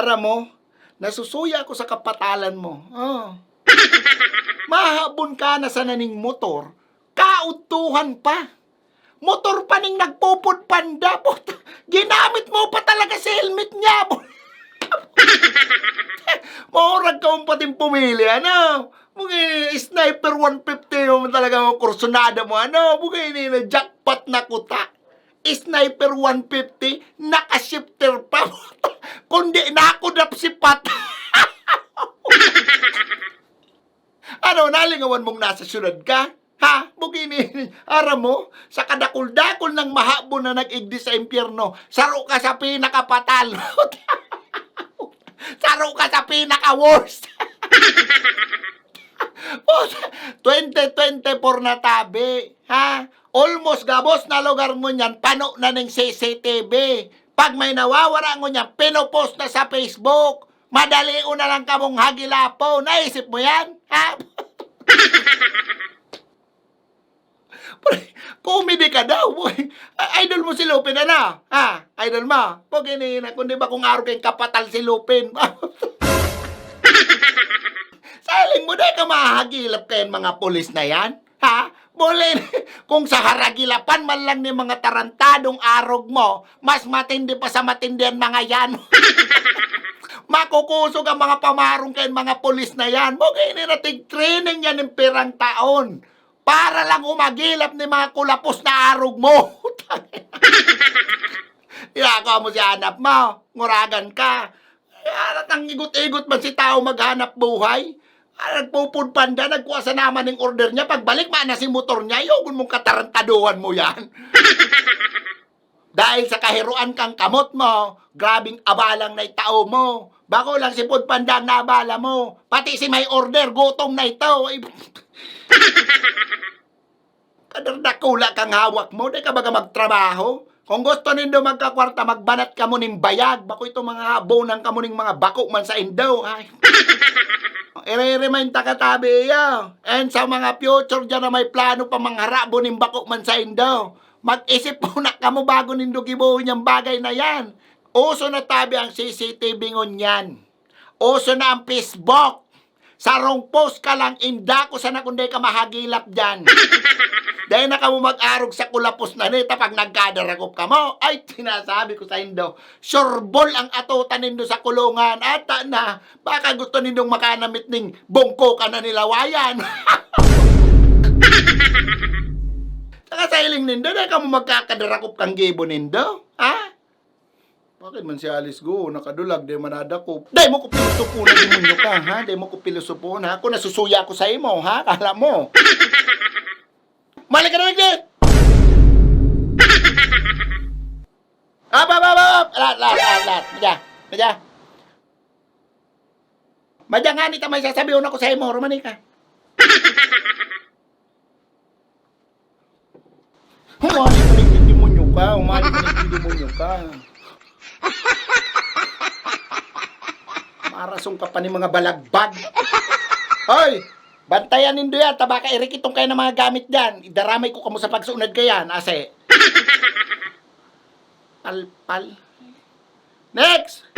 Aram mo, nasusuya ako sa kapatalan mo. Oh. Mahabon ka na sa naning motor, kautuhan pa. Motor pa ning nagpupudpanda. Ginamit mo pa talaga si helmet niya. Maurag ka mong pating pumili, ano? Mungkin sniper 150 mo talaga mga kursunada mo, ano? Mungkin na jackpot na kuta. Sniper 150, naka-shifter pa. Kundi nakudap si Pat. Ano, nalingawan mong nasa syudad ka? Ha? Bugini, aram mo, sa kadakul-dakul ng mahabon na nag-igdi sa impyerno, saro ka sa pinakapatal. Saro ka sa pinaka-worst. 2024 na tabi, ha? Almost gabos na lugar mo niyan, pano na ng CCTV. Pag may nawawara mo niyan, pinopost na sa Facebook. Madali na lang kamong hagilapo. Naisip mo yan? Ha? Comedy ka daw, boy. Idol mo si Lupin, ano? Ha? Idol mo? Pag na, kundi ba kung araw kayong kapatal si Lupin? Saling mo na ka mahagilap kayo mga pulis na yan? Ha? Bole, kung sa haragilapan man lang ni mga tarantadong arog mo, mas matindi pa sa matindihan mga yan. Makukusog ang mga pamarong kayo mga pulis na yan. Mugay nating training yan ng pirang taon. Para lang umagilap ni mga kulapos na arog mo. Ilakaw mo si hanap mo. Nguragan ka. Ang igot-igot man si tao maghanap buhay. Nagpupudpanda, nagkuha sa naman ng order niya. Pagbalik, na si motor niya. Yogun mong katarantaduhan mo yan. Dahil sa kahiruan kang kamot mo, grabing abalang na tao mo. Bako lang si Pudpanda ang nabala mo. Pati si may order, gutom na ito. Kadardakula kang hawak mo, di ka baga magtrabaho? Kung gusto nindo magkakwarta, magbanat ka mo ning bayag. Bako ito mga abonan ka mo ning mga bako man sa Indo. Ay. I-remind ta katabi ya. And sa mga future dyan na may plano pa mangharabo ning bako man sa Indo. Mag-isip po na ka mo bago nindo gibuhin yung bagay na yan. Uso na tabi ang CCTV ngon yan. Uso na ang Facebook. Sarong post ka lang, inda ko sana kundi ka mahagilap dyan. Dahil na ka mo mag-arog sa kulapos na nita pag nagkadaragop ka mo. Ay, sinasabi ko sa Indo, sureball ang atutan nindo sa kulungan. Ata na, baka gusto nindong makanamit ning bongko ka na nilawayan. Saka sa iling nindo, dahil ka mo magkakadaragop kang gibo nindo. Ha? Bakit man si Alice Go, nakadulag, di manadakop. Di mo ko pilosopo na demonyo ka, ha? Di mo ko pilosopo na. Ako nasusuya ko sa imo, ha? Kala mo. Mali ka na nagdi! Lat. Madya. Madya nga nita may sasabihin ako sa imo, Romani ka. Umali ka nagdidemonyo ka. Marasong ka pa ni mga balagbag. Hoy! Bantayan nindo yan. Tabaka irikitong kayo ng mga gamit dyan. Idaramay ko kamo sa pagsunod kayan. Ase. Palpal. Next!